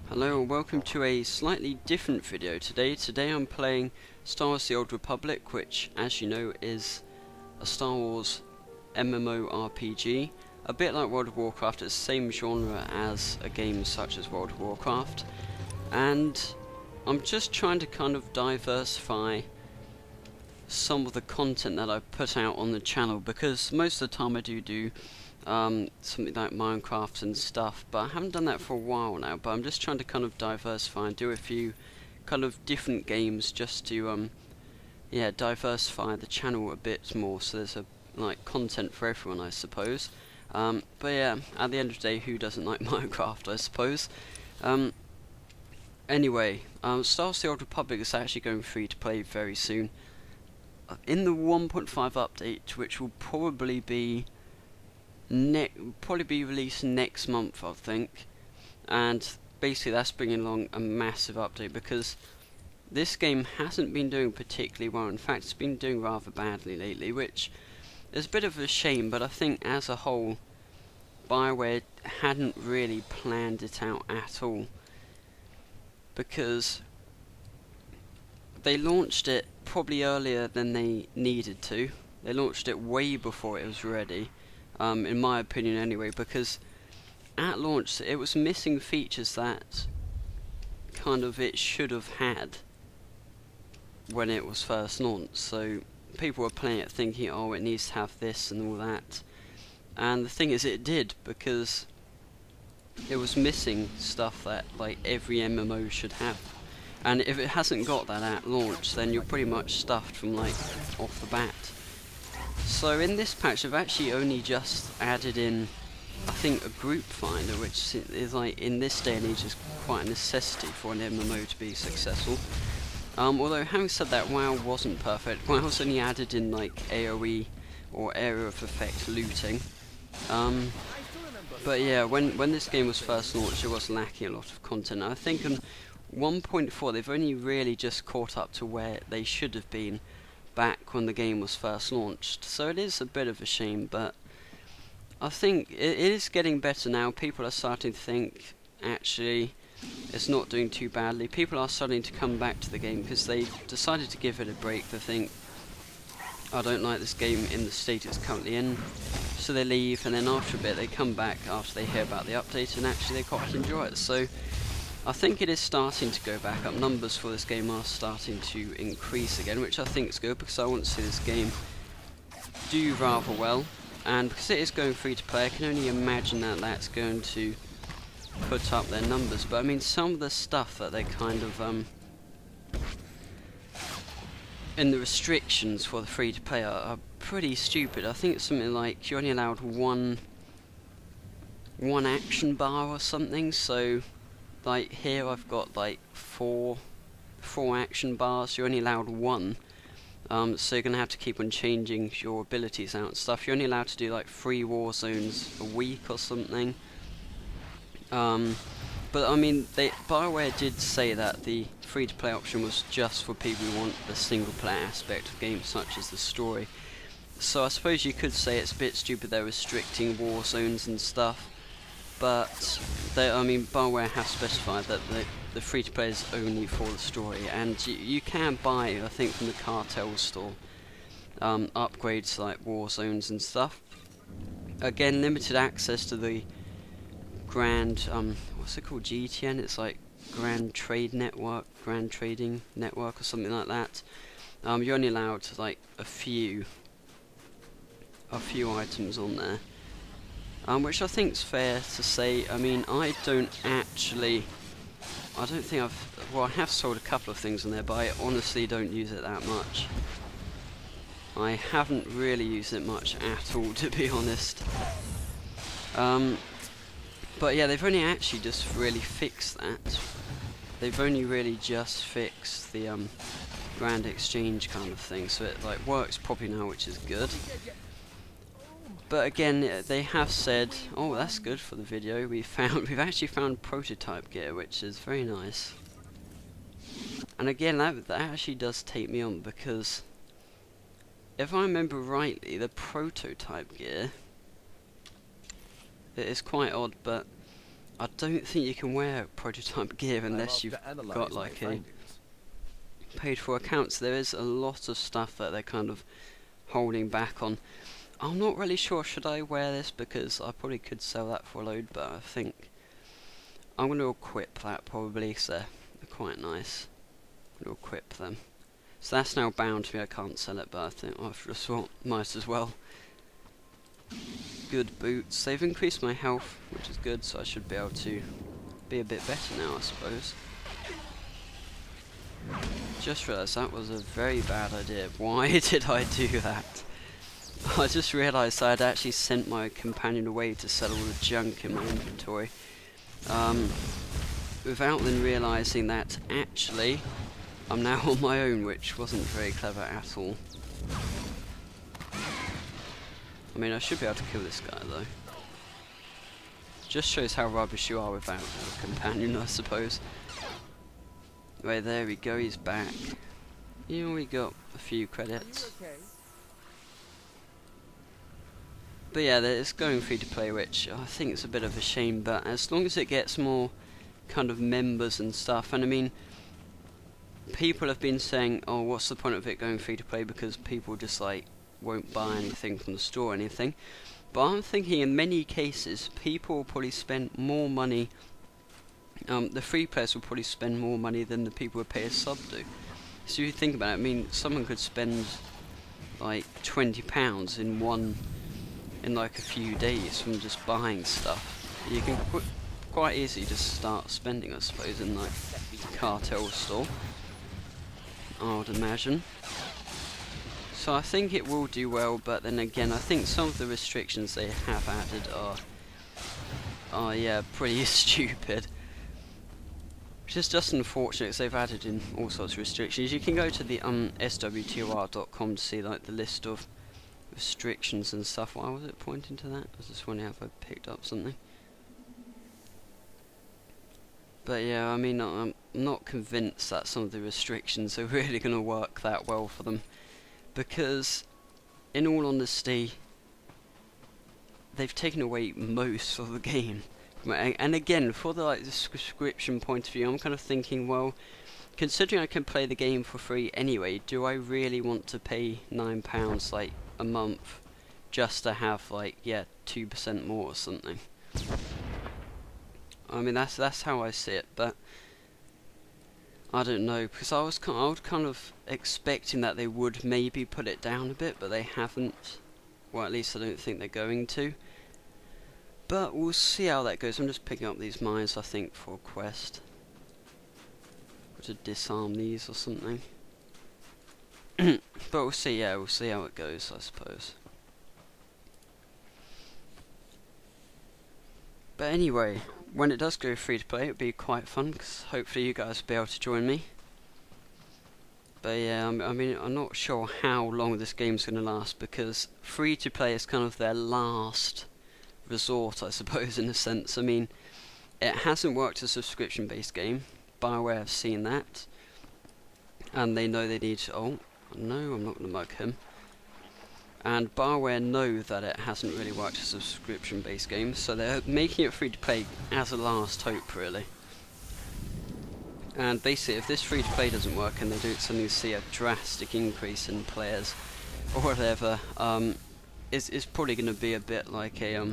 Hello and welcome to a slightly different video today. Today I'm playing Star Wars: The Old Republic, which, as you know, is a Star Wars MMORPG. A bit like World of Warcraft, it's the same genre as a game such as World of Warcraft. And I'm just trying to kind of diversify some of the content that I put out on the channel, because most of the time I do something like Minecraft and stuff, but I haven't done that for a while now. But I'm just trying to kind of diversify and do a few kind of different games just to diversify the channel a bit more, so there's content for everyone, I suppose. But yeah, at the end of the day, who doesn't like Minecraft, I suppose. Anyway, Star Wars: The Old Republic is actually going free to play very soon. In the 1.5 update, which will probably be released next month, I think. And basically that's bringing along a massive update, because this game hasn't been doing particularly well. In fact, it's been doing rather badly lately, which is a bit of a shame, but I think as a whole Bioware hadn't really planned it out at all, because they launched it probably earlier than they needed to. They launched it way before it was ready. In my opinion anyway, because at launch it was missing features that kind of it should have had when it was first launched. So people were playing it thinking, oh, it needs to have this and all that, and the thing is, it did, because it was missing stuff that like every MMO should have. And if it hasn't got that at launch, then you're pretty much stuffed from like off the bat. So in this patch I've actually only just added in, I think, a group finder, which is like in this day and age is quite a necessity for an MMO to be successful. Although having said that, WoW wasn't perfect. WoW's only added in like AoE or area of effect looting. But yeah, when this game was first launched, it was lacking a lot of content. I think in 1.4 they've only really just caught up to where they should have been back when the game was first launched, so it is a bit of a shame, but I think it is getting better now. People are starting to think, actually, it's not doing too badly. People are starting to come back to the game because they decided to give it a break. They think, I don't like this game in the state it's currently in, so they leave, and then after a bit they come back after they hear about the update, and actually they quite enjoy it. So I think it is starting to go back up. Numbers for this game are starting to increase again, which I think is good, because I want to see this game do rather well. And because it is going free to play, I can only imagine that that's going to put up their numbers. But I mean, some of the stuff that they kind of in the restrictions for the free to play are pretty stupid. I think it's something like you're only allowed one action bar or something. So like here I've got like four action bars. You're only allowed one, so you're gonna have to keep on changing your abilities out and stuff. You're only allowed to do like 3 war zones a week or something. But I mean, Bioware did say that the free-to-play option was just for people who want the single-player aspect of games, such as the story. So I suppose you could say it's a bit stupid they're restricting war zones and stuff. But Bioware have specified that the free-to-play is only for the story, and you can buy, I think, from the cartel store, upgrades like war zones and stuff. Again, limited access to the Grand, what's it called, GTN? It's like Grand Trading Network or something like that. You're only allowed like a few items on there. Which I think is fair to say. I mean, I don't think I have sold a couple of things on there, but I honestly don't use it that much. I haven't really used it much at all, to be honest. But yeah, they've only actually just really fixed that. They've only really just fixed the Grand Exchange kind of thing, so it like works properly now, which is good. But again, they have said, oh, that's good for the video. We've actually found prototype gear, which is very nice. And again, that actually does take me on, because if I remember rightly, the prototype gear, it is quite odd, but I don't think you can wear prototype gear unless you've got like a paid for account. So there is a lot of stuff that they're kind of holding back on. I'm not really sure, should I wear this, because I probably could sell that for a load, but I think I'm going to equip that probably, because they're quite nice. I'm going to equip them. So that's now bound to me, I can't sell it, but I think I've just thought, might as well. Good boots. They've increased my health, which is good, so I should be able to be a bit better now, I suppose. Just realised that was a very bad idea. Why did I do that? I just realised I had actually sent my companion away to sell all the junk in my inventory. Without then realising that actually I'm now on my own, which wasn't very clever at all. I mean, I should be able to kill this guy though. Just shows how rubbish you are without a companion, I suppose. Right, there we go, he's back. You know, we got a few credits. But yeah, it's going free to play, which I think is a bit of a shame, but as long as it gets more kind of members and stuff, and I mean, people have been saying, oh, what's the point of it going free to play, because people just like won't buy anything from the store or anything. But I'm thinking in many cases people will probably spend more money, the free players will probably spend more money than the people who pay a sub do. So if you think about it, I mean, someone could spend like £20 in like a few days from just buying stuff. You can quite easily just start spending, I suppose, in like the cartel store, I would imagine. So I think it will do well, but then again, I think some of the restrictions they have added are yeah, pretty stupid. Which is just unfortunate, because they've added in all sorts of restrictions. You can go to the SWTOR.com to see like the list of restrictions and stuff. Why was it pointing to that? I was just wondering if I picked up something. But yeah, I mean, I'm not convinced that some of the restrictions are really going to work that well for them. Because, in all honesty, they've taken away most of the game. And again, for the subscription point of view, I'm kind of thinking, well, considering I can play the game for free anyway, do I really want to pay £9 like a month just to have like, yeah, 2% more or something? I mean, that's how I see it, but I don't know, because I was kind of expecting that they would maybe put it down a bit, but they haven't. Well, at least I don't think they're going to. But we'll see how that goes. I'm just picking up these mines, I think, for a quest. Or to disarm these or something. But we'll see, yeah, we'll see how it goes, I suppose. But anyway, when it does go free to play, it'll be quite fun, because hopefully you guys will be able to join me. But yeah, I mean, I'm not sure how long this game's going to last, because free to play is kind of their last resort, I suppose, in a sense. I mean, it hasn't worked as a subscription-based game. Bioware have seen that, and they know they need to, oh, no, I'm not going to mug him. And Bioware know that it hasn't really worked as a subscription-based game, so they're making it free to play as a last hope, really. And basically, if this free to play doesn't work and they don't suddenly see a drastic increase in players or whatever, it's probably going to be a bit like a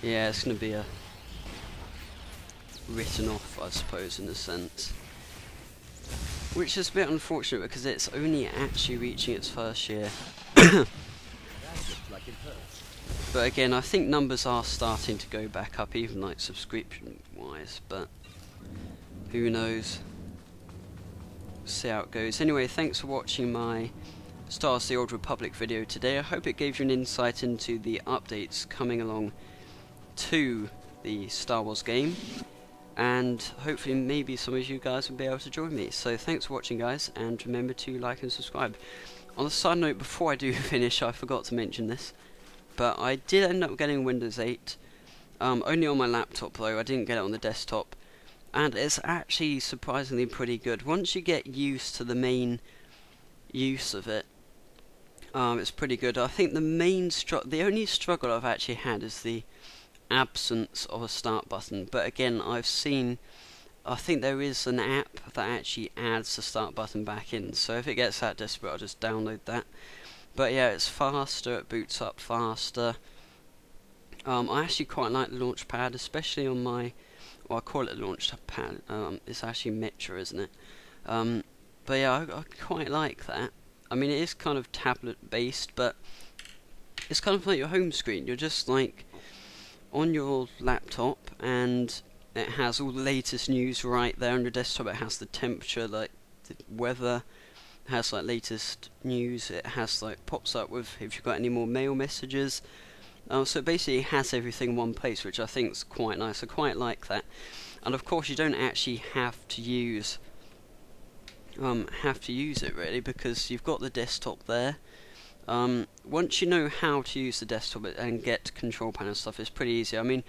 yeah, it's going to be a written off, I suppose, in a sense. Which is a bit unfortunate, because it's only actually reaching its first year. But again, I think numbers are starting to go back up, even like subscription wise, but who knows. See how it goes. Anyway, thanks for watching my Star Wars: The Old Republic video today. I hope it gave you an insight into the updates coming along to the Star Wars game, and hopefully maybe some of you guys will be able to join me. So thanks for watching, guys, and remember to like and subscribe. On a side note, before I do finish, I forgot to mention this, but I did end up getting Windows 8, only on my laptop though. I didn't get it on the desktop, and it's actually surprisingly pretty good. Once you get used to the main use of it, it's pretty good. I think the only struggle I've actually had is the absence of a start button. But again, I think there is an app that actually adds the start button back in, so if it gets that desperate, I'll just download that. But yeah, it's faster, it boots up faster. I actually quite like the launch pad, especially on my, well, I call it a launch pad, it's actually Mitra, isn't it? But yeah, I quite like that. I mean, it is kind of tablet based, but it's kind of like your home screen. You're just like on your laptop, and it has all the latest news right there on your desktop. It has the temperature, like the weather, it has like latest news, it has like pops up with if you've got any more mail messages. So it basically has everything in one place, which I think is quite nice. I quite like that. And of course, you don't actually have to use it really, because you've got the desktop there. Once you know how to use the desktop and get control panel stuff, it's pretty easy. I mean,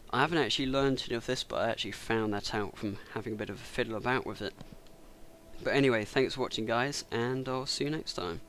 I haven't actually learned any of this, but I actually found that out from having a bit of a fiddle about with it. But anyway, thanks for watching, guys, and I'll see you next time.